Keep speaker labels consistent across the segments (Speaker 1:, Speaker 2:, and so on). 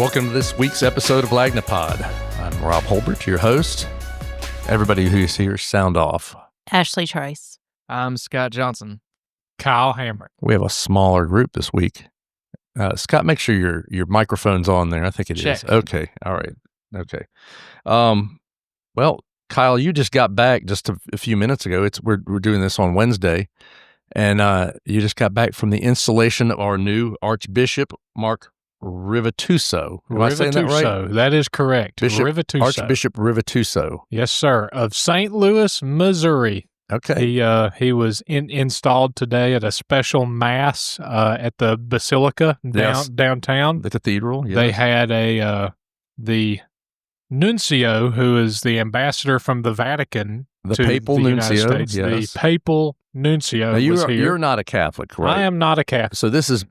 Speaker 1: Welcome to this week's episode of Lagnapod. I'm Rob Holbert, your host. Everybody who's here, sound off.
Speaker 2: Ashley Trice.
Speaker 3: I'm Scott Johnson.
Speaker 4: Kyle Hamrick.
Speaker 1: We have a smaller group this week. Scott, make sure your microphone's on there. I think it is. Okay. All right. Okay. Well, Kyle, you just got back just a few minutes ago. We're doing this on Wednesday, and you just got back from the installation of our new Archbishop Mark Rivetuso. Am I saying that right?
Speaker 4: That is correct.
Speaker 1: Rivetuso. Archbishop Rivetuso.
Speaker 4: Yes, sir. Of St. Louis, Missouri.
Speaker 1: Okay.
Speaker 4: He was installed today at a special mass at the Basilica downtown.
Speaker 1: The cathedral. Yes.
Speaker 4: They had the Nuncio, who is the ambassador from the Vatican
Speaker 1: the
Speaker 4: to
Speaker 1: Papal
Speaker 4: the
Speaker 1: Nuncio,
Speaker 4: United States.
Speaker 1: yes.
Speaker 4: The Papal Nuncio
Speaker 1: Now
Speaker 4: was here.
Speaker 1: You're not a Catholic, right?
Speaker 4: I am not a Catholic.
Speaker 1: So this is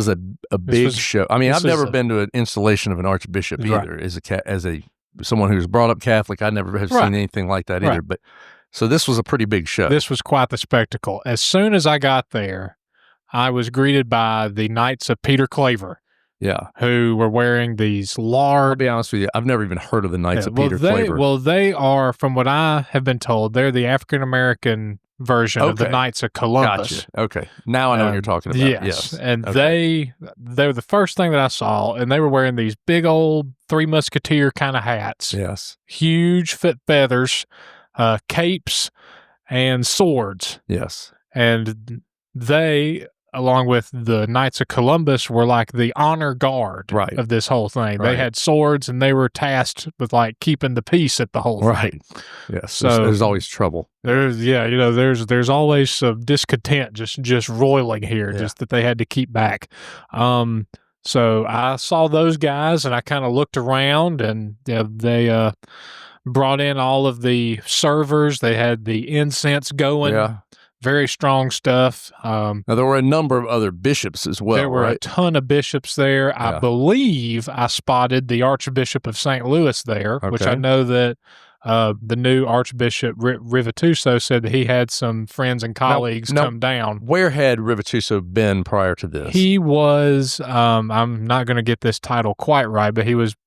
Speaker 1: a big show. I mean, I've never been to an installation of an archbishop either.
Speaker 4: Right.
Speaker 1: As someone who's brought up Catholic, I never have seen anything like that either. But so this was a pretty big show.
Speaker 4: This was quite the spectacle. As soon as I got there, I was greeted by the Knights of Peter Claver.
Speaker 1: Yeah,
Speaker 4: who were wearing these large...
Speaker 1: I'll be honest with you, I've never even heard of the Knights of Peter Claver.
Speaker 4: Well, they are, from what I have been told, they're the African-American version of the Knights of Columbus.
Speaker 1: Gotcha. Okay, now I know what you're talking about. Yes.
Speaker 4: And they were the first thing that I saw, and they were wearing these big old Three Musketeer kind of hats.
Speaker 1: Yes.
Speaker 4: Huge feathers, capes, and swords.
Speaker 1: Yes.
Speaker 4: And they, along with the Knights of Columbus, were like the honor guard of this whole thing. They had swords, and they were tasked with like keeping the peace at the whole thing.
Speaker 1: Right. Yes.
Speaker 4: So
Speaker 1: there's always trouble.
Speaker 4: There's always some discontent just roiling here, just that they had to keep back. So I saw those guys, and I kind of looked around, and they brought in all of the servers. They had the incense going. Yeah. Very strong stuff.
Speaker 1: Now, there were a number of other bishops as well.
Speaker 4: There were a ton of bishops there. Yeah. I believe I spotted the Archbishop of St. Louis there, which I know that the new Archbishop Rivetuso said that he had some friends and colleagues come down.
Speaker 1: Where had Rivetuso been prior to this?
Speaker 4: He was, I'm not going to get this title quite right, but he was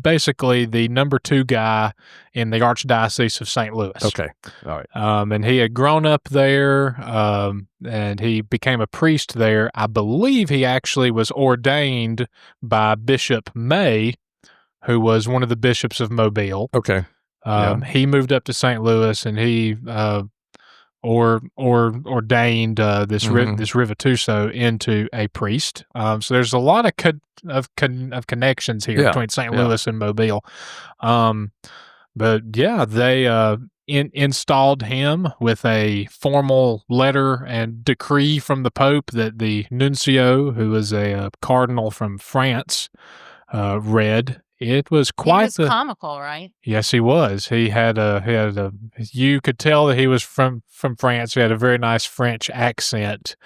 Speaker 4: basically the number 2 guy in the Archdiocese of St. Louis.
Speaker 1: Okay. All right.
Speaker 4: And he had grown up there, and he became a priest there. I believe he actually was ordained by Bishop May, who was one of the bishops of Mobile.
Speaker 1: Okay.
Speaker 4: He moved up to St. Louis, and he ordained this Rivetuso into a priest. So there's a lot of connections here between St. Louis and Mobile. But yeah, they installed him with a formal letter and decree from the Pope that the Nuncio, who was a cardinal from France, read. It was quite
Speaker 2: comical, right?
Speaker 4: Yes, he was. He had you could tell that he was from France. He had a very nice French accent.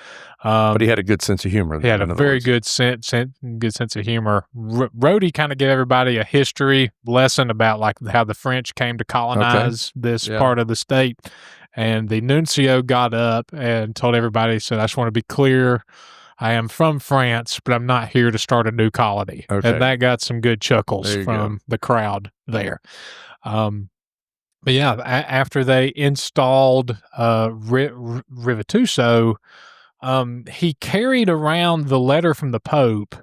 Speaker 1: But he had a good sense of humor.
Speaker 4: He had a very good sense of humor. Rhodey kind of gave everybody a history lesson about like how the French came to colonize this part of the state. And the Nuncio got up and told everybody, said, I just want to be clear, I am from France, but I'm not here to start a new colony. Okay. And that got some good chuckles from the crowd there. But yeah, after they installed Rivetuso, he carried around the letter from the Pope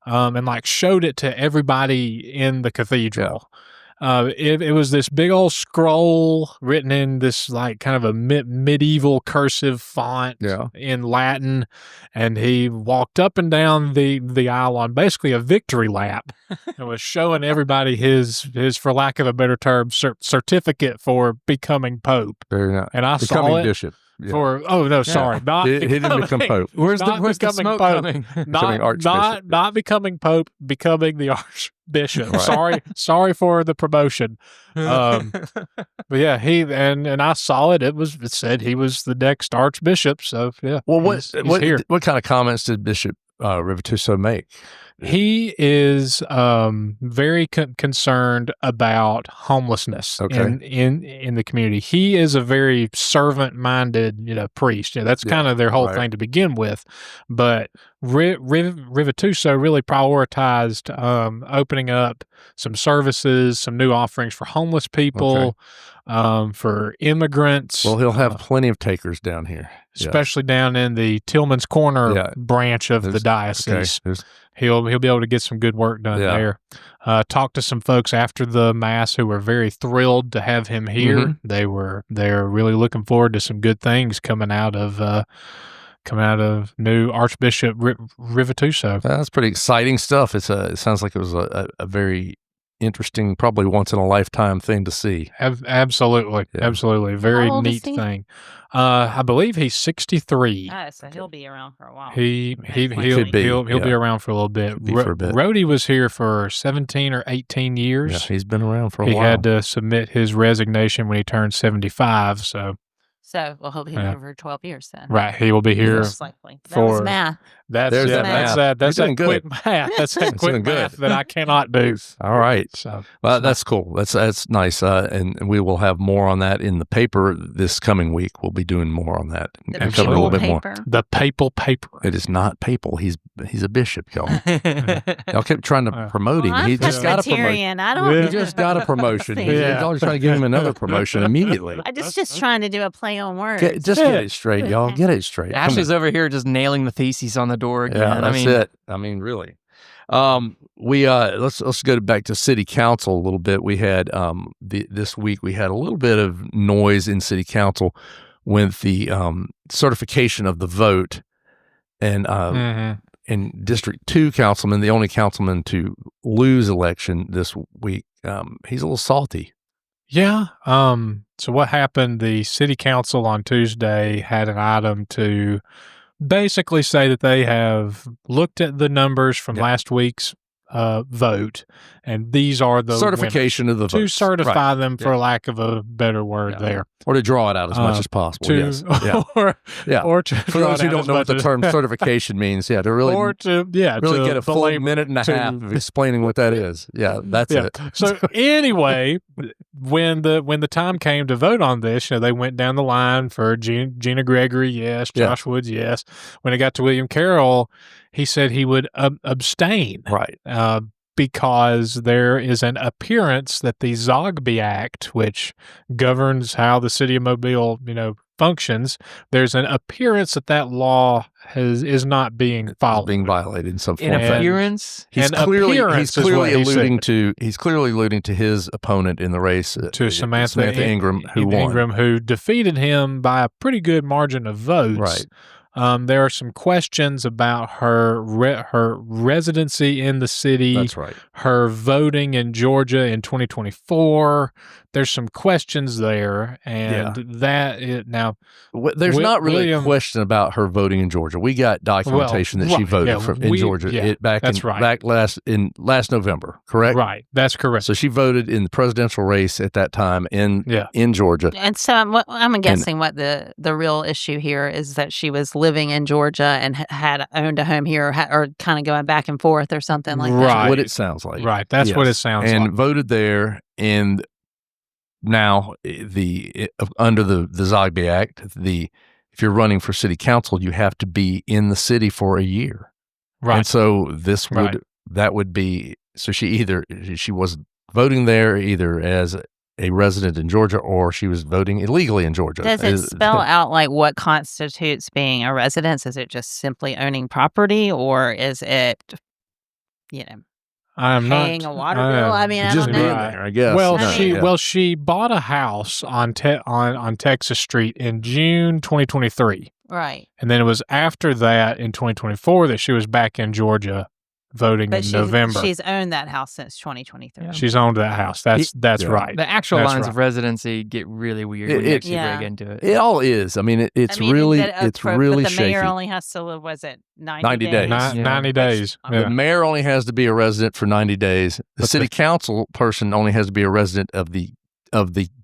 Speaker 4: and like showed it to everybody in the cathedral. It was this big old scroll written in this like kind of a medieval cursive font in Latin, and he walked up and down the aisle on basically a victory lap and was showing everybody his for lack of a better term certificate for becoming Pope.
Speaker 1: Very nice.
Speaker 4: And I
Speaker 1: becoming
Speaker 4: saw it
Speaker 1: bishop.
Speaker 4: Not
Speaker 1: he didn't become Pope.
Speaker 3: Where's the smoke coming?
Speaker 4: Not becoming Pope, becoming the Archbishop. Right. Sorry for the promotion. But yeah, he and I saw it. It said he was the next Archbishop. So yeah.
Speaker 1: Well, what kind of comments did Bishop Rivetuso make?
Speaker 4: He is very concerned about homelessness in the community. He is a very servant-minded, priest. That's kind of their whole thing to begin with. But Rivetuso really prioritized opening up some services, some new offerings for homeless people, for immigrants.
Speaker 1: Well, he'll have plenty of takers down here,
Speaker 4: especially down in the Tillman's Corner branch of the diocese. He'll be able to get some good work done there. Talked to some folks after the Mass who were very thrilled to have him here. They're really looking forward to some good things coming out of new Archbishop Rivetuso.
Speaker 1: That's pretty exciting stuff. It sounds like it was a very interesting, probably once in a lifetime thing to see.
Speaker 4: Absolutely. Very neat thing. I believe he's 63.
Speaker 2: So he'll be around for a while.
Speaker 4: He'll be around for a little bit. Rhodey was here for 17 or 18 years.
Speaker 1: Yeah, he's been around for a while.
Speaker 4: He had to submit his resignation when he turned 75. So
Speaker 2: he'll be here for 12 years then.
Speaker 4: Right. He will be here
Speaker 2: for math.
Speaker 4: That's that quick math. That's that quick math that I cannot do.
Speaker 1: All right. Well, that's cool. That's nice. And we will have more on that in the paper this coming week. We'll be doing more on that.
Speaker 2: And cover a little bit more.
Speaker 4: The papal paper.
Speaker 1: It is not papal. He's a bishop, y'all. Y'all kept trying to promote him. He just got a promotion. He just got a promotion. Y'all are trying to give him another promotion immediately.
Speaker 2: I just trying to do a play on words.
Speaker 1: Get it straight, y'all. Get it straight.
Speaker 3: Ashley's over here just nailing the theses on the door again.
Speaker 1: Yeah, that's it. I mean, really. Let's go back to city council a little bit. We had this week we had a little bit of noise in city council with the certification of the vote, and District 2 councilman, the only councilman to lose election this week, he's a little salty.
Speaker 4: Yeah. So what happened? The city council on Tuesday had an item to basically say that they have looked at the numbers from last week's vote, and these are the
Speaker 1: certification of the vote
Speaker 4: to certify them, for lack of a better word, there,
Speaker 1: or to draw it out as much as possible. Or to for those who don't know what the term certification means, to really get a full minute and a half of explaining what that is. Yeah, that's it.
Speaker 4: So anyway, when the time came to vote on this, they went down the line for Gina Gregory, yes, Josh Woods, yes. When it got to William Carroll, he said he would abstain,
Speaker 1: right?
Speaker 4: Because there is an appearance that the Zogby Act, which governs how the city of Mobile, functions, there's an appearance that law is not being followed,
Speaker 1: it's being violated in some form.
Speaker 3: An appearance.
Speaker 1: He's clearly alluding to his opponent in the race,
Speaker 4: to Samantha Ingram, who defeated him by a pretty good margin of votes.
Speaker 1: Right.
Speaker 4: There are some questions about her residency in the city.
Speaker 1: That's right.
Speaker 4: Her voting in Georgia in 2024. There's some questions there, and there's
Speaker 1: not really a question about her voting in Georgia. We got documentation that she voted in Georgia back last November. Correct.
Speaker 4: Right. That's correct.
Speaker 1: So she voted in the presidential race at that time in Georgia.
Speaker 2: And so I'm guessing what the real issue here is that she was living in Georgia and had owned a home here, or kind of going back and forth or something like that.
Speaker 1: Right. What it sounds like.
Speaker 4: Right. That's what it sounds like.
Speaker 1: And voted there, and now under the Zogby Act, if you're running for city council, you have to be in the city for a year.
Speaker 4: Right.
Speaker 1: And so she was voting there either as a resident in Georgia, or she was voting illegally in Georgia.
Speaker 2: Does it spell out like what constitutes being a resident? Is it just simply owning property, or is it, paying a water bill? I mean, I
Speaker 1: just
Speaker 2: don't know.
Speaker 1: being there, I guess.
Speaker 4: Well, she bought a house on Texas Street in June 2023.
Speaker 2: Right.
Speaker 4: And then it was after that in 2024 that she was back in Georgia voting in November.
Speaker 2: She's owned that house since 2023.
Speaker 4: She's owned that house. That's right.
Speaker 3: The actual lines of residency get really weird when you actually break into it.
Speaker 1: It all is. I mean, it's really
Speaker 2: but the mayor only has to live, 90 days?
Speaker 4: 90 days.
Speaker 1: The mayor only has to be a resident for 90 days. The city council person only has to be a resident of the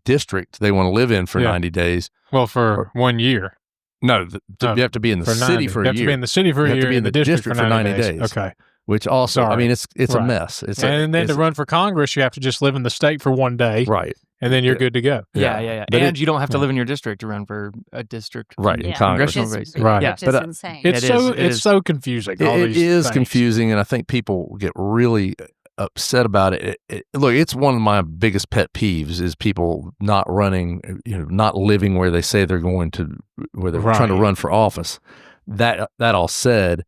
Speaker 1: district they want to live in for 90 days.
Speaker 4: Well, for 1 year.
Speaker 1: No, you have to be in the city for a year.
Speaker 4: You have to be in the city for a year.
Speaker 1: You have to be in the district for 90 days.
Speaker 4: Okay.
Speaker 1: Which also, I mean, it's a mess.
Speaker 4: And then to run for Congress, you have to just live in the state for one day.
Speaker 1: Right.
Speaker 4: And then you're good to go.
Speaker 3: Yeah. And you don't have to live in your district to run for a district.
Speaker 1: Right, in Congress.
Speaker 2: Right. Yeah. Which is insane.
Speaker 4: It's so confusing.
Speaker 1: It is confusing, and I think people get really upset about it. Look, it's one of my biggest pet peeves is people not running, not living where they say they're going to, where they're trying to run for office. That all said,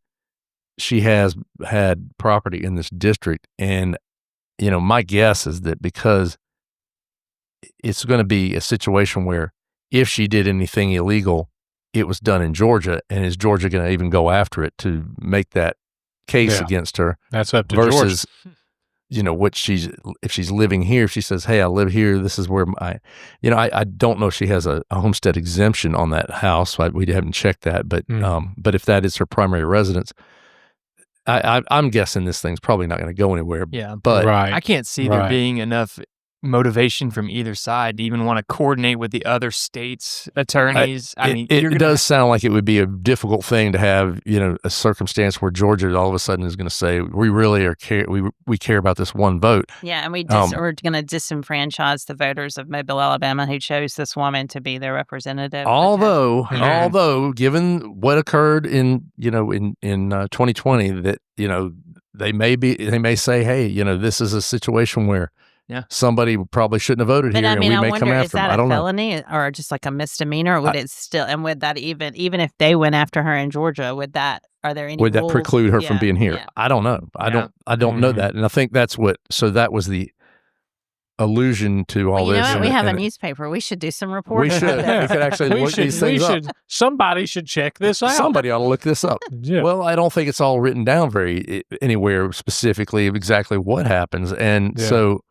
Speaker 1: she has had property in this district, and my guess is that because it's going to be a situation where if she did anything illegal, it was done in Georgia, and is Georgia going to even go after it to make that case against her?
Speaker 4: That's up to
Speaker 1: versus,
Speaker 4: Georgia.
Speaker 1: If she's living here, if she says, "Hey, I live here. This is where I don't know if she has a homestead exemption on that house. We haven't checked that, but if that is her primary residence, I'm guessing this thing's probably not going to go anywhere.
Speaker 3: Yeah,
Speaker 1: but
Speaker 3: I can't see there being enough motivation from either side to even want to coordinate with the other states' attorneys.
Speaker 1: It does sound like it would be a difficult thing to have, a circumstance where Georgia all of a sudden is going to say, we really we care about this one vote.
Speaker 2: Yeah, and we're going to disenfranchise the voters of Mobile, Alabama, who chose this woman to be their representative.
Speaker 1: Although, given what occurred in 2020, that they may say, hey, this is a situation where somebody probably shouldn't have voted here, and we may come after them. I don't know.
Speaker 2: Is that a felony or just like a misdemeanor? Or would it still? And would that even if they went after her in Georgia, would that? Are there any?
Speaker 1: Would
Speaker 2: rules?
Speaker 1: that preclude her from being here?
Speaker 2: Yeah.
Speaker 1: I don't know. I don't know that, and I think that's what. So that was the allusion to all this.
Speaker 2: We have a newspaper. We should do some reporting.
Speaker 1: We should. We could actually look these things up.
Speaker 4: Somebody should check this out.
Speaker 1: Somebody ought to look this up.
Speaker 4: Yeah.
Speaker 1: Well, I don't think it's all written down anywhere specifically of exactly what happens, and so,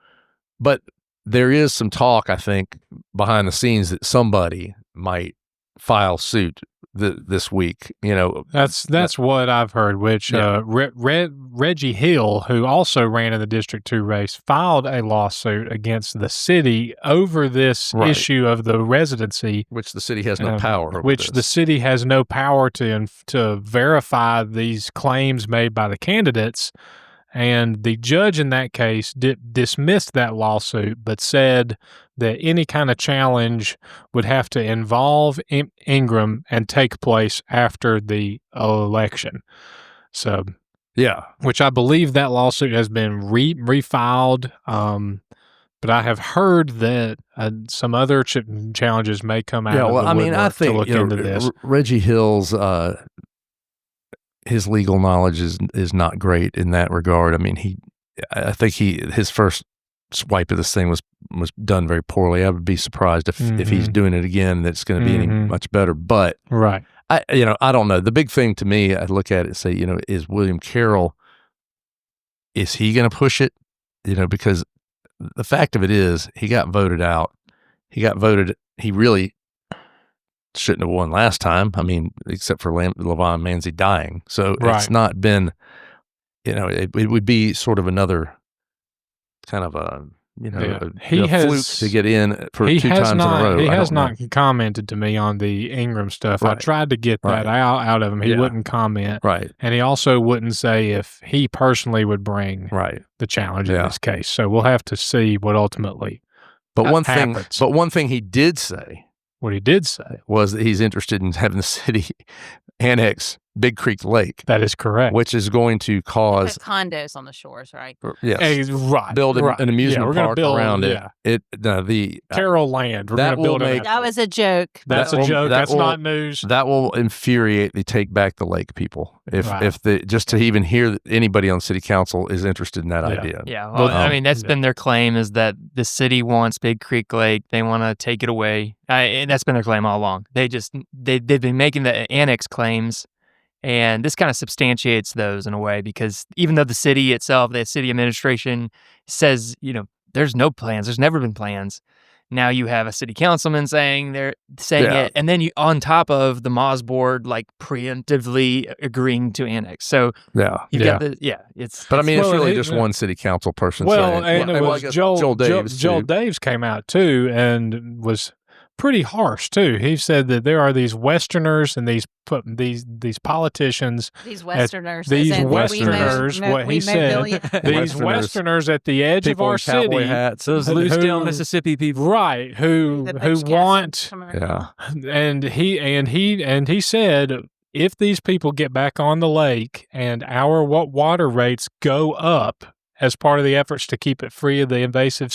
Speaker 1: but there is some talk, I think, behind the scenes that somebody might file suit this week.
Speaker 4: That's what I've heard. Which Reggie Hill, who also ran in the District 2 race, filed a lawsuit against the city over this issue of the residency,
Speaker 1: which the city has no power over.
Speaker 4: The city has no power to verify these claims made by the candidates. And the judge in that case dismissed that lawsuit, but said that any kind of challenge would have to involve Ingram and take place after the election. So, which I believe that lawsuit has been refiled. But I have heard that some other challenges may come out.
Speaker 1: I think
Speaker 4: into this.
Speaker 1: Reggie Hill's his legal knowledge is not great in that regard. I mean, I think his first swipe of this thing was done very poorly. I would be surprised if he's doing it again, that's going to be any much better. But I don't know. The big thing to me, I look at it and say, is William Carroll, is he going to push it? Because the fact of it is, he got voted out. He really shouldn't have won last time. I mean, except for Levon Manzi dying. So it's not been, it would be sort of another kind of a fluke to get in for two times in a row.
Speaker 4: He has not commented to me on the Ingram stuff. I tried to get that out of him. He wouldn't comment.
Speaker 1: Right.
Speaker 4: And he also wouldn't say if he personally would bring the challenge in this case. So we'll have to see what ultimately happens.
Speaker 1: But one thing he did say,
Speaker 4: what he did say
Speaker 1: was that he's interested in having the city annex Big Creek Lake.
Speaker 4: That is correct.
Speaker 1: Which is going to cause
Speaker 2: condos on the shores, right?
Speaker 1: Yes. Build an amusement park around it. The
Speaker 4: Carroll Land. We're going to build it.
Speaker 2: That was a joke.
Speaker 4: That's a joke. That's not news.
Speaker 1: That will infuriate the Take Back the Lake people. If just to even hear that anybody on city council is interested in that idea.
Speaker 3: Yeah. Well, I mean, that's been their claim, is that the city wants Big Creek Lake. They want to take it away. And that's been their claim all along. They've been making the annex claims. And this kind of substantiates those in a way, because even though the city itself, the city administration says, there's no plans, there's never been plans. Now you have a city councilman saying it, and then you on top of the Moz board preemptively agreeing to annex. So got it's.
Speaker 1: But I mean, it's really just one city council person.
Speaker 4: Well, saying, and it was Joel Daves came out too and was pretty harsh too. He said that there are these Westerners and these politicians.
Speaker 2: These Westerners.
Speaker 4: What he said. These Westerners at the edge of our city.
Speaker 1: Hats,
Speaker 3: those Lucedale, Mississippi people,
Speaker 4: right? Who want?
Speaker 1: Yeah.
Speaker 4: And he said, if these people get back on the lake and our water rates go up as part of the efforts to keep it free of the invasive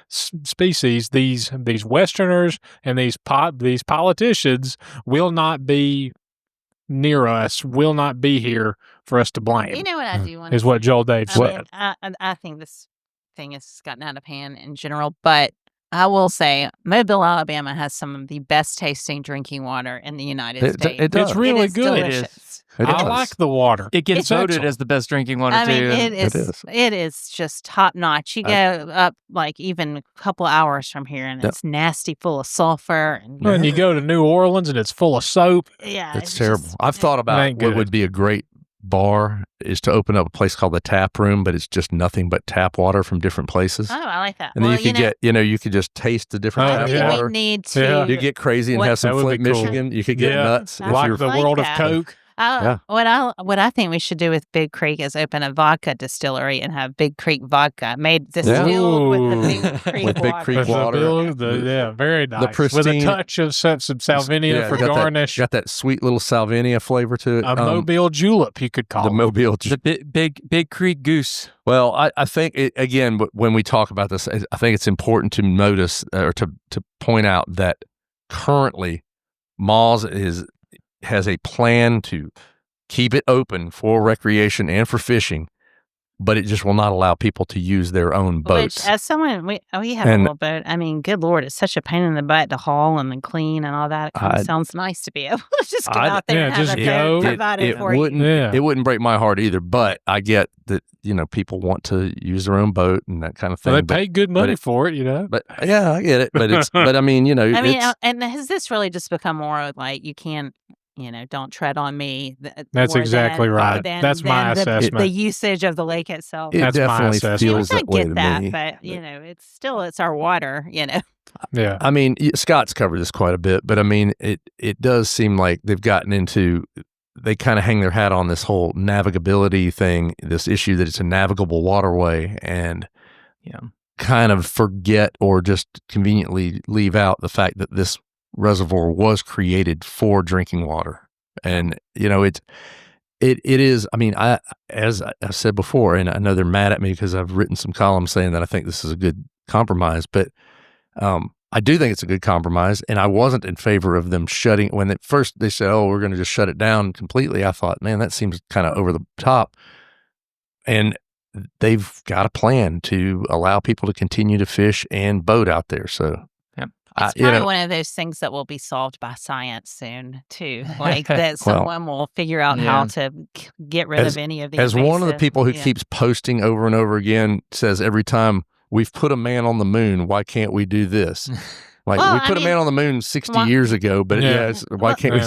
Speaker 4: species, these Westerners and these politicians will not be near us, will not be here for us to blame.
Speaker 2: You know what I do want
Speaker 4: is what Joel Dave said.
Speaker 2: I think this thing has gotten out of hand in general, but I will say Mobile, Alabama has some of the best tasting drinking water in the United States.
Speaker 1: It does.
Speaker 4: It's really good.
Speaker 2: Delicious.
Speaker 3: It is.
Speaker 4: I like the water.
Speaker 3: It gets voted as the best drinking water, too.
Speaker 2: It is just top notch. You go up like even a couple hours from here, and it's nasty, full of sulfur.
Speaker 4: And you go to New Orleans, and it's full of soap.
Speaker 2: Yeah,
Speaker 1: it's terrible. I've thought about what would be a great bar is to open up a place called the Tap Room, but it's just nothing but tap water from different places.
Speaker 2: Oh, I like that.
Speaker 1: And then you could just taste the different tap water.
Speaker 2: We need to.
Speaker 1: You get crazy and have some Flint, Michigan. You could get nuts.
Speaker 4: Like the world of Coke.
Speaker 2: What I think we should do with Big Creek is open a vodka distillery and have Big Creek vodka made distilled with the Big Creek
Speaker 1: Big Creek water.
Speaker 4: Very nice. With a touch of some Salvinia for garnish.
Speaker 1: Got that sweet little Salvinia flavor to it.
Speaker 4: A Mobile julep, you could call it.
Speaker 1: The Mobile julep.
Speaker 3: The Big Creek goose.
Speaker 1: Well, I think, again, when we talk about this, I think it's important to notice or to point out that currently Moz has a plan to keep it open for recreation and for fishing, but it just will not allow people to use their own boats.
Speaker 2: Which, as someone, we have a little boat. I mean, good Lord, it's such a pain in the butt to haul and then clean and all that. It sounds nice to be able to just get out there and have a boat provided for you.
Speaker 1: It wouldn't break my heart either, but I get that, people want to use their own boat and that kind of thing.
Speaker 4: Well, they pay good money for it,
Speaker 1: But yeah, I get it. But I mean,
Speaker 2: and has this really just become more like you can't, don't tread on me.
Speaker 4: That's exactly right. That's my assessment.
Speaker 2: The usage of the lake itself.
Speaker 1: It definitely feels that way to me.
Speaker 2: I get that, but it's our water.
Speaker 4: Yeah.
Speaker 1: I mean, Scott's covered this quite a bit, but I mean, it does seem like they've gotten into. They kind of hang their hat on this whole navigability thing, this issue that it's a navigable waterway, and kind of forget or just conveniently leave out the fact that this reservoir was created for drinking water. And it is, I mean, as I said before, and I know they're mad at me because I've written some columns saying that I think this is a good compromise, but I do think it's a good compromise, and I wasn't in favor of them shutting. When at first they said, "Oh, we're going to just shut it down completely," I thought, man, that seems kind of over the top. And they've got a plan to allow people to continue to fish and boat out there. So
Speaker 2: it's probably one of those things that will be solved by science soon, too. Like that someone will figure out how to get rid of any of these.
Speaker 1: As one of the people who keeps posting over and over again says every time, we've put a man on the moon, why can't we do this? Like, we put a man on the moon 60 years ago, but why can't we?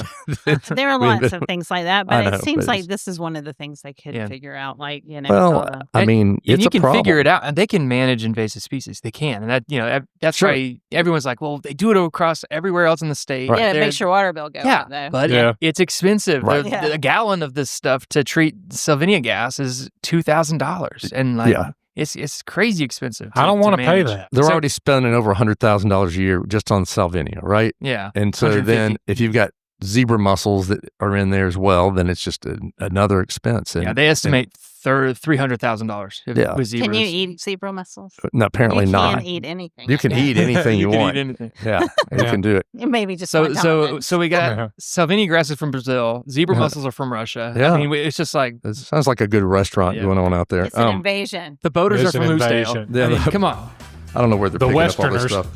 Speaker 2: There are lots of things like that, but it seems like this is one of the things they could figure out. Like,
Speaker 1: well, I mean, it's
Speaker 3: you can
Speaker 1: a problem.
Speaker 3: figure it out, and they can manage invasive species. They can, and that that's why everyone's like, well, they do it across everywhere else in the state.
Speaker 2: Right. Yeah, it makes your water bill go up, though.
Speaker 3: But it's expensive. Right. A gallon of this stuff to treat Salvinia gas is $2,000, and It's crazy expensive.
Speaker 4: I don't want to pay that.
Speaker 1: They're already spending over $100,000 a year just on Salvinia, right?
Speaker 3: Yeah.
Speaker 1: And so then if you've got zebra mussels that are in there as well, then it's just another expense. And,
Speaker 3: they estimate $300,000 with zebras.
Speaker 2: Can you eat zebra mussels?
Speaker 1: No, apparently not.
Speaker 2: You can eat anything.
Speaker 1: You can eat anything you want.
Speaker 3: Eat anything.
Speaker 1: Yeah, you can do it.
Speaker 2: Maybe just
Speaker 3: so we got Salvinia grasses from Brazil. Zebra mussels are from Russia.
Speaker 1: Yeah.
Speaker 3: I mean, it's just like
Speaker 1: it sounds like a good restaurant going on out there.
Speaker 2: It's an invasion.
Speaker 3: The boaters are from Lucedale. Come on.
Speaker 1: I don't know where they're picking up all this stuff.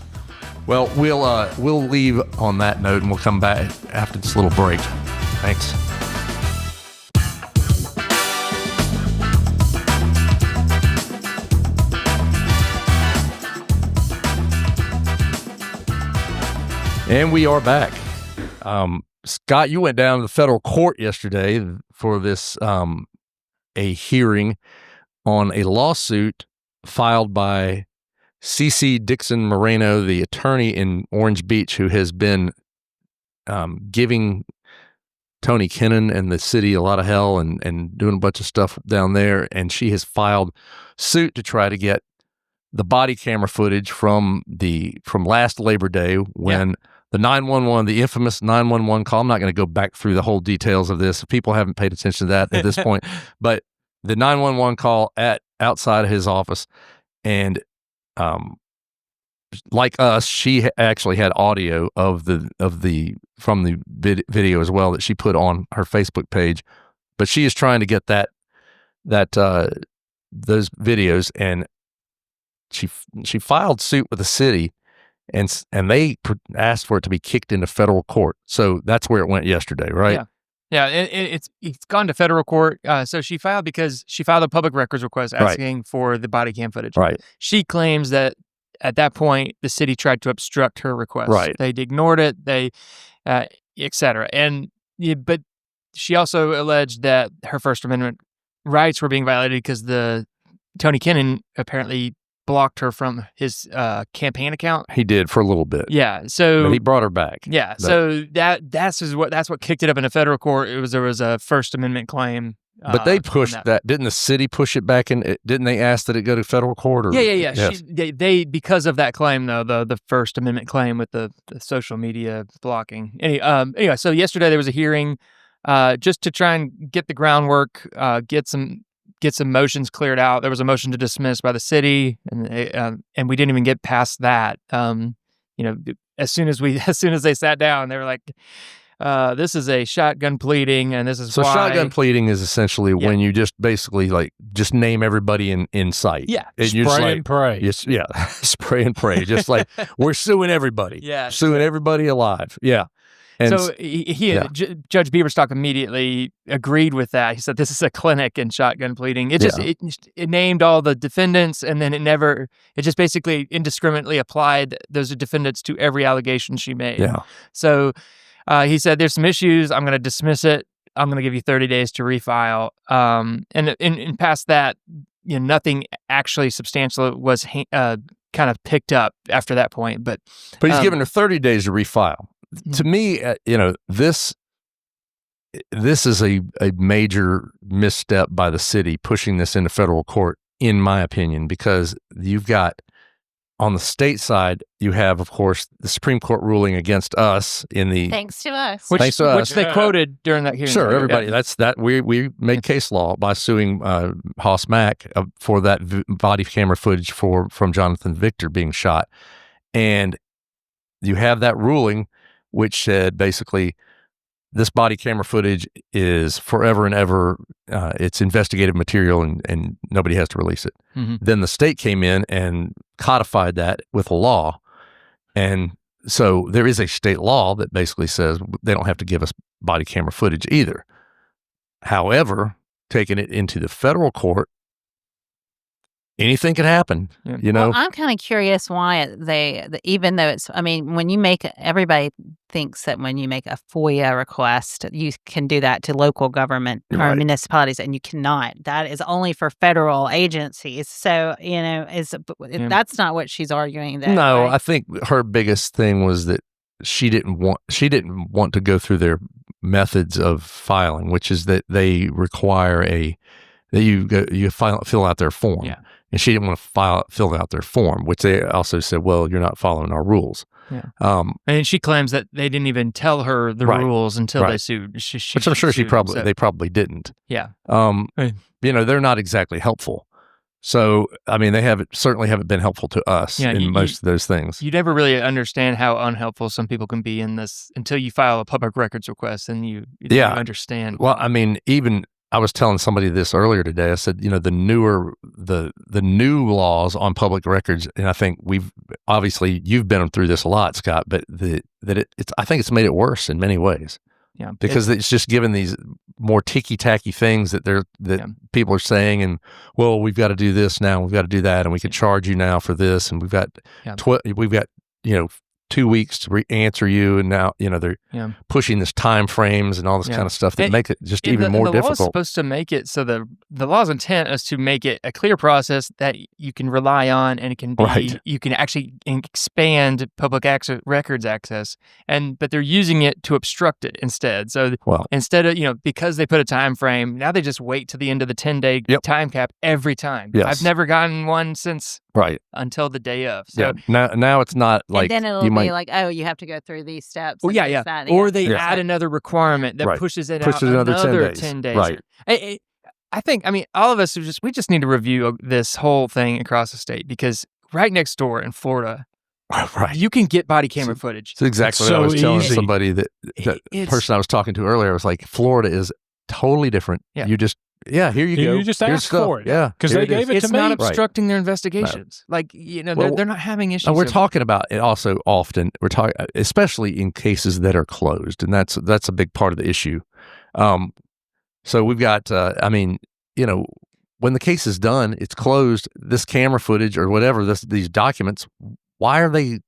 Speaker 1: Well, we'll leave on that note, and we'll come back after this little break. Thanks. And we are back. Scott, you went down to the federal court yesterday for this a hearing on a lawsuit filed by CC Dixon Moreno, the attorney in Orange Beach, who has been giving Tony Kennan and the city a lot of hell and doing a bunch of stuff down there. And she has filed suit to try to get the body camera footage from last Labor Day when the 911, the infamous 911 call. I'm not going to go back through the whole details of this. People haven't paid attention to that at this point, but the 911 call outside of his office, and like us, she actually had audio from the video as well that she put on her Facebook page. But she is trying to get those videos, and she filed suit with the city, and they asked for it to be kicked into federal court. So that's where it went yesterday, right?
Speaker 3: Yeah. It's gone to federal court. So she filed because she filed a public records request asking for the body cam footage.
Speaker 1: Right.
Speaker 3: She claims that at that point the city tried to obstruct her request.
Speaker 1: Right.
Speaker 3: They ignored it. Et cetera. But she also alleged that her First Amendment rights were being violated because Tony Kennan apparently blocked her from his campaign account.
Speaker 1: He did for a little bit.
Speaker 3: Yeah, so
Speaker 1: but he brought her back.
Speaker 3: Yeah, so that's what kicked it up in a federal court. There was a First Amendment claim.
Speaker 1: But they pushed that. Didn't the city push it back in? Didn't they ask that it go to federal court? Or?
Speaker 3: Yeah.
Speaker 1: Yes.
Speaker 3: They because of that claim though, the First Amendment claim with the social media blocking. Anyway, so yesterday there was a hearing just to try and get the groundwork, get some motions cleared out. There was a motion to dismiss by the city, and we didn't even get past that. As soon as they sat down, they were like, "This is a shotgun pleading, and this is why."
Speaker 1: Shotgun pleading is essentially when you just basically just name everybody in sight.
Speaker 3: Yeah,
Speaker 1: and
Speaker 4: spray and pray.
Speaker 1: Spray and pray. Just like we're suing everybody.
Speaker 3: Yeah,
Speaker 1: suing everybody alive. Yeah. And
Speaker 3: so Judge Bieberstock immediately agreed with that. He said, "This is a clinic in shotgun pleading." It named all the defendants, and then it just basically indiscriminately applied those defendants to every allegation she made.
Speaker 1: Yeah.
Speaker 3: So he said, "There's some issues. I'm going to dismiss it. I'm going to give you 30 days to refile." And past that, nothing actually substantial was kind of picked up after that point. But
Speaker 1: he's given her 30 days to refile. To me, this is a major misstep by the city pushing this into federal court, in my opinion, because you've got on the state side, you have, of course, the Supreme Court ruling against us in the
Speaker 2: thanks to us,
Speaker 3: which they quoted during that hearing.
Speaker 1: Sure, everybody. That's that we made case law by suing Hoss Mack for that body camera footage from Jonathan Victor being shot, and you have that ruling, which said basically this body camera footage is forever and ever, it's investigative material and nobody has to release it. Mm-hmm. Then the state came in and codified that with a law. And so there is a state law that basically says they don't have to give us body camera footage either. However, taking it into the federal court, anything could happen,
Speaker 2: Well, I'm kind of curious why even though everybody thinks that when you make a FOIA request, you can do that to local government or municipalities, and you cannot. That is only for federal agencies. So, that's not what she's arguing.
Speaker 1: No, right? I think her biggest thing was that she didn't want to go through their methods of filing, which is that they require you fill out their form. Yeah. And she didn't want to fill out their form, which they also said, well, you're not following our rules. Yeah.
Speaker 3: And she claims that they didn't even tell her the rules until they sued.
Speaker 1: Which I'm sure they probably didn't.
Speaker 3: Yeah.
Speaker 1: They're not exactly helpful. So, they certainly haven't been helpful to us in most of those things.
Speaker 3: You never really understand how unhelpful some people can be in this until you file a public records request and you understand.
Speaker 1: Well, even I was telling somebody this earlier today. I said, the new laws on public records, and I think you've been through this a lot, Scott, but I think it's made it worse in many ways. Yeah, because it's just given these more ticky-tacky things that people are saying, and well, we've got to do this now, we've got to do that, and we can charge you now for this, and we've got 2 weeks to answer you, and now they're pushing this time frames and all this kind of stuff that make it just even more difficult.
Speaker 3: The law is supposed to make it so the law's intent is to make it a clear process that you can rely on, and it can be you can actually expand public records access, but they're using it to obstruct it instead. So instead of because they put a time frame, now they just wait to the end of the 10-day time cap every time.
Speaker 1: Yes.
Speaker 3: I've never gotten one since until the day of. So
Speaker 1: now it's not like
Speaker 2: and then it'll be like, oh, you have to go through these steps.
Speaker 3: Well, that, or they add another requirement that pushes it out another 10 days.
Speaker 1: Right.
Speaker 3: I think, all of us we just need to review this whole thing across the state, because right next door in Florida, you can get body camera footage.
Speaker 1: That's exactly what I was telling somebody that person I was talking to earlier. I was like, Florida is totally different. Yeah. You just here you go.
Speaker 4: You just ask for it.
Speaker 1: Yeah,
Speaker 4: because they gave it to me.
Speaker 3: It's not obstructing their investigations.
Speaker 1: No.
Speaker 3: Like they're not having issues.
Speaker 1: We're talking about it also often. We're talking, especially in cases that are closed, and that's a big part of the issue. So we've got. when the case is done, it's closed. This camera footage or whatever, these documents, why are they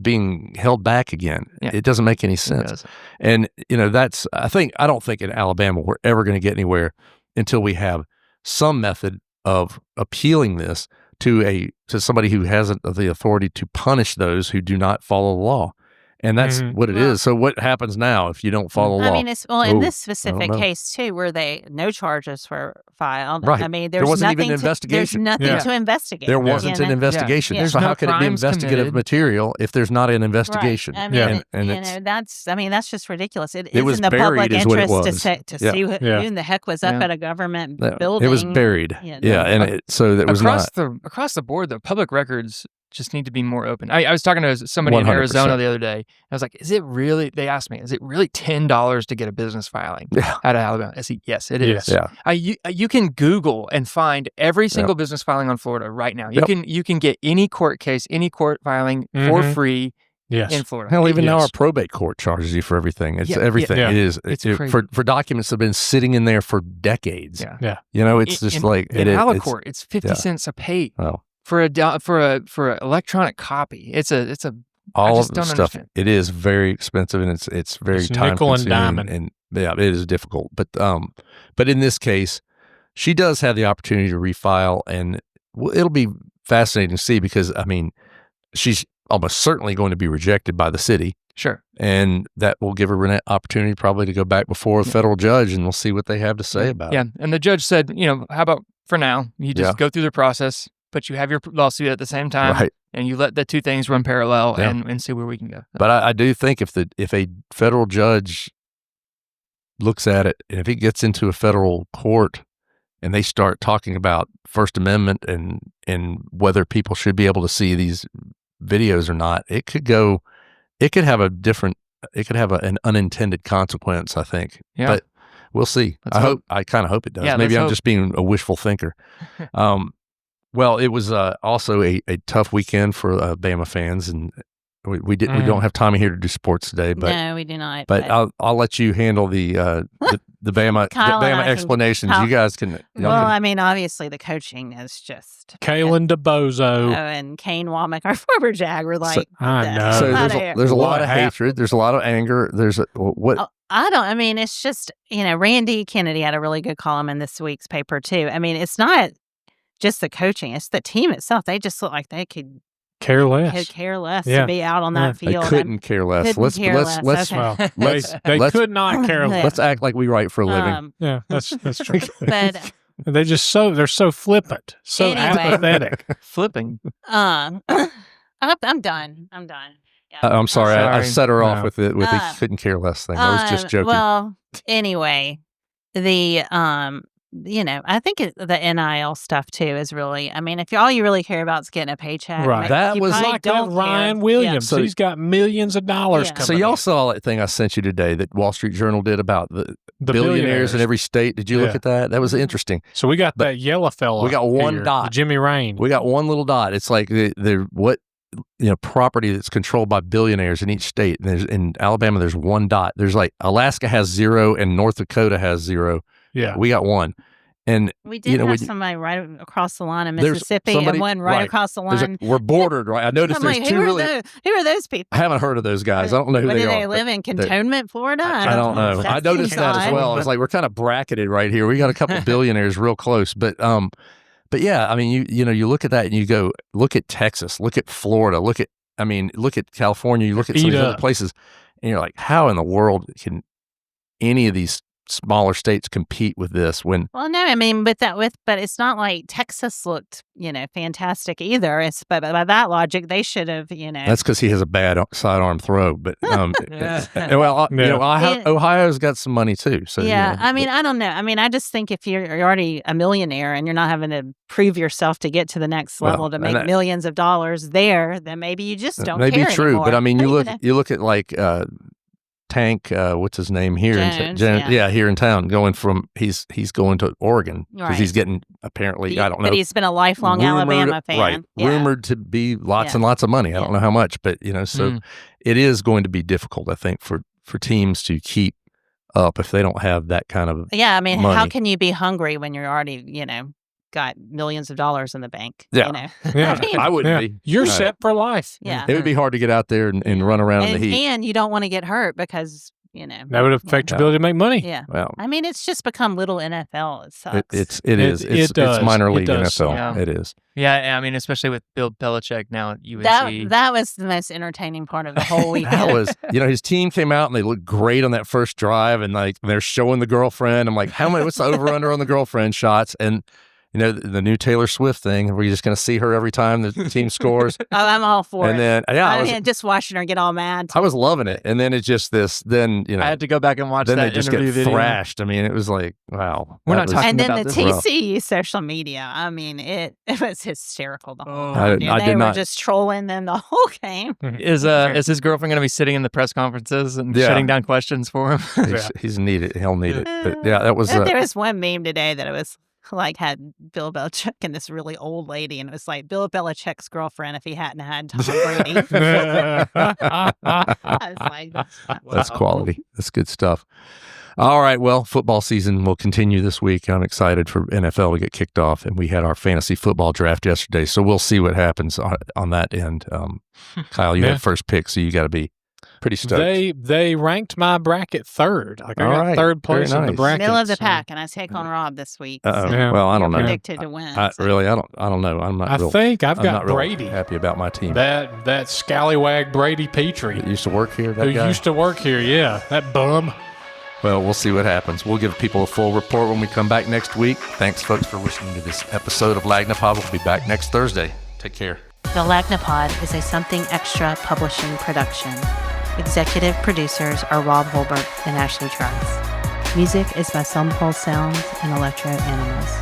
Speaker 1: being held back again? It doesn't make any sense. And I don't think in Alabama we're ever going to get anywhere until we have some method of appealing this to somebody who has the authority to punish those who do not follow the law. And that's what it is. So what happens now if you don't follow the law?
Speaker 2: In this specific case too, where no charges were filed.
Speaker 1: Right.
Speaker 2: There
Speaker 1: wasn't even an investigation.
Speaker 2: There's nothing to investigate.
Speaker 1: There wasn't an investigation.
Speaker 3: Yeah.
Speaker 1: So how could it be investigative material if there's not an investigation?
Speaker 2: Right. That's just ridiculous. It is in the public interest to see who in the heck was up at a government building.
Speaker 1: It was buried. So that was
Speaker 3: across the board. The public records just need to be more open. I was talking to somebody 100%. In Arizona the other day. I was like, they asked me, is it really $10 to get a business filing out of Alabama? I said, yes, it is.
Speaker 1: Yeah.
Speaker 3: You can Google and find every single business filing on Florida right now. You can get any court case, any court filing for free in Florida.
Speaker 1: Hell, even now our probate court charges you for everything. It's everything.
Speaker 3: Yeah.
Speaker 1: It is.
Speaker 3: It's
Speaker 1: for documents that have been sitting in there for decades.
Speaker 3: Yeah.
Speaker 1: It's just
Speaker 3: in Alicourt, it's 50 cents a page.
Speaker 1: Oh.
Speaker 3: For an electronic copy. It's
Speaker 1: all of the stuff. It is very expensive, and it's very time
Speaker 4: nickel and
Speaker 1: consuming,
Speaker 4: diamond.
Speaker 1: And it is difficult. But in this case, she does have the opportunity to refile, and it'll be fascinating to see because she's almost certainly going to be rejected by the city.
Speaker 3: Sure.
Speaker 1: And that will give her an opportunity probably to go back before a federal judge, and we'll see what they have to say about it.
Speaker 3: Yeah, and the judge said, how about for now, you just go through the process, but you have your lawsuit at the same time, and you let the two things run parallel and see where we can go.
Speaker 1: But I do think if a federal judge looks at it, and if it gets into a federal court and they start talking about First Amendment and whether people should be able to see these videos or not, it could have an unintended consequence, I think. Yeah. But we'll see. I kind of hope it does.
Speaker 3: Yeah,
Speaker 1: Maybe I'm just being a wishful thinker. Well, it was also a tough weekend for Bama fans, and we don't have Tommy here to do sports today. But
Speaker 2: no, we do not.
Speaker 1: But I'll let you handle the Bama explanations. You guys can.
Speaker 2: Obviously the coaching is just
Speaker 4: Kalen DeBozo
Speaker 2: and Kane Womack, our former Jag, were like.
Speaker 4: I know.
Speaker 1: So there's a lot of hatred. There's a lot of anger.
Speaker 2: It's just Randy Kennedy had a really good column in this week's paper too. It's not just the coaching; it's the team itself. They just look like they could
Speaker 4: care less.
Speaker 2: To be out on that field.
Speaker 1: They couldn't care less. Let's
Speaker 4: they could not care less.
Speaker 1: Let's act like we write for a living.
Speaker 4: That's true.
Speaker 2: But
Speaker 4: they're so flippant, so apathetic.
Speaker 3: Flipping.
Speaker 2: I'm done. Yeah.
Speaker 1: I'm sorry. I set her off with the couldn't care less thing. I was just joking.
Speaker 2: Well, anyway, the I think the NIL stuff too is really. If all you really care about is getting a paycheck,
Speaker 4: right?
Speaker 1: That was
Speaker 4: like that Ryan Williams.
Speaker 1: So
Speaker 4: he's got millions of dollars. Coming
Speaker 1: so y'all saw that thing I sent you today that Wall Street Journal did about the billionaires in every state. Did you look at that? That was interesting.
Speaker 4: So we got that yellow fella.
Speaker 1: We got one dot.
Speaker 4: Jimmy Rain.
Speaker 1: We got one little dot. It's like property that's controlled by billionaires in each state. And in Alabama, there's one dot. There's like Alaska has 0 and North Dakota has 0.
Speaker 4: Yeah.
Speaker 1: We got 1. And
Speaker 2: we did have somebody right across the line in Mississippi and one right across the line.
Speaker 1: We're bordered, right? I noticed there's two
Speaker 2: who are those people?
Speaker 1: I haven't heard of those guys. I don't know who they are.
Speaker 2: Do they live in Cantonment, Florida?
Speaker 1: I don't know. I noticed that as well. It's like we're kind of bracketed right here. We got a couple billionaires real close, but yeah, I mean, you look at that and you go, look at Texas, look at Florida, look at California, you look at some of these other places, and you're like, how in the world can any of these smaller states compete with this? When
Speaker 2: well, no, I mean, but it's not like Texas looked, fantastic either. But by that logic, they should have,
Speaker 1: That's because he has a bad sidearm throw. But Ohio's got some money too. So
Speaker 2: yeah, I mean, I don't know. I mean, I just think if you're already a millionaire and you're not having to prove yourself to get to the next level to make millions of dollars there, then maybe you just don't.
Speaker 1: Maybe
Speaker 2: care
Speaker 1: true,
Speaker 2: anymore.
Speaker 1: but I mean, you look at like. Tank, what's his name here? Here in town, going from he's going to Oregon because he's getting apparently I don't know.
Speaker 2: But he's been a lifelong Alabama fan,
Speaker 1: right? Yeah. Rumored to be lots and lots of money. I don't know how much, but so it is going to be difficult, I think, for teams to keep up if they don't have that kind of
Speaker 2: I mean,
Speaker 1: money.
Speaker 2: How can you be hungry when you're already got millions of dollars in the bank?
Speaker 1: Yeah, I wouldn't be.
Speaker 4: You're set for life.
Speaker 2: Yeah,
Speaker 1: it would be hard to get out there and run around in the heat,
Speaker 2: and you don't want to get hurt because
Speaker 4: that would affect your ability to make money.
Speaker 2: Yeah, well, I mean, it's just become little NFL. It sucks.
Speaker 1: It's minor league NFL. Yeah. It is.
Speaker 3: Yeah, I mean, especially with Bill Belichick now at UNC.
Speaker 2: That was the most entertaining part of the whole weekend.
Speaker 1: That was, his team came out and they looked great on that first drive, and like they're showing the girlfriend. I'm like, what's the over under on the girlfriend shots? And the new Taylor Swift thing, where you're just going to see her every time the team scores.
Speaker 2: Oh, I'm all for it.
Speaker 1: And then,
Speaker 2: just watching her get all mad.
Speaker 1: I was loving it. And then it's just this, I
Speaker 3: had to go back and watch that interview video.
Speaker 1: Then they just get thrashed. I mean, it was like, wow.
Speaker 3: We're not talking about
Speaker 2: this. And then the TCU social media, I mean, it was hysterical the whole
Speaker 1: time.
Speaker 2: They were just trolling them the whole game.
Speaker 3: Is his girlfriend going to be sitting in the press conferences and shutting down questions for him?
Speaker 1: He's needed. He'll need it. But yeah, that was...
Speaker 2: there was one meme today that it was... like had Bill Belichick and this really old lady, and it was like Bill Belichick's girlfriend if he hadn't had Tom Brady. I was like,
Speaker 1: that's quality. That's good stuff. All right, well, football season will continue this week. I'm excited for NFL to get kicked off, and we had our fantasy football draft yesterday, so we'll see what happens on that end. Kyle, you had first pick, so you got to be pretty stoked.
Speaker 4: They ranked my bracket third. Like I got third place in the bracket.
Speaker 2: Middle of the pack, and I take on Rob this week.
Speaker 1: Well, I don't know.
Speaker 2: Predicted to win.
Speaker 1: I don't know.
Speaker 4: I think I've got Brady.
Speaker 1: Happy about my team.
Speaker 4: That scallywag Brady Petrie.
Speaker 1: That used to work here.
Speaker 4: Who used to work here? Yeah, that bum.
Speaker 1: Well, we'll see what happens. We'll give people a full report when we come back next week. Thanks, folks, for listening to this episode of Lagnapod. We'll be back next Thursday. Take care.
Speaker 2: The Lagnapod is a Something Extra publishing production. Executive producers are Rob Holbert and Ashley Trice. Music is by Soulful Sounds and Electro Animals.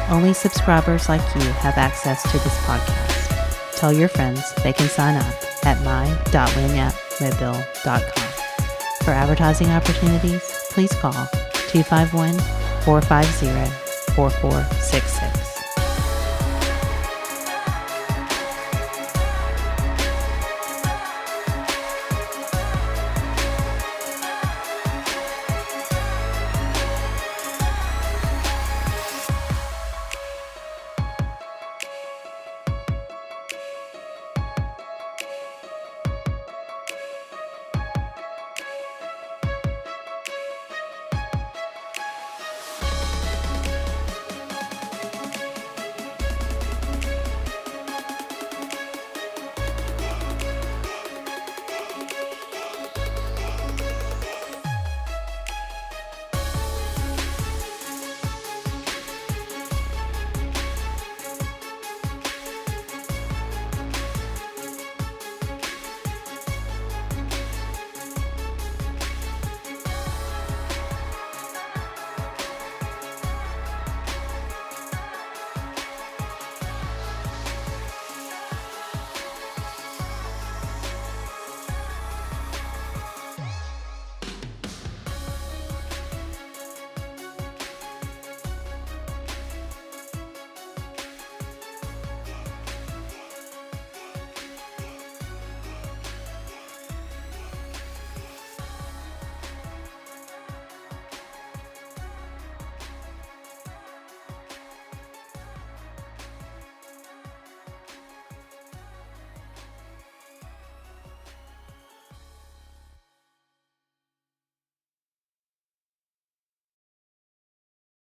Speaker 2: Only subscribers like you have access to this podcast. Tell your friends they can sign up at my.lagnapmobile.com. For advertising opportunities, please call 251-450-4466.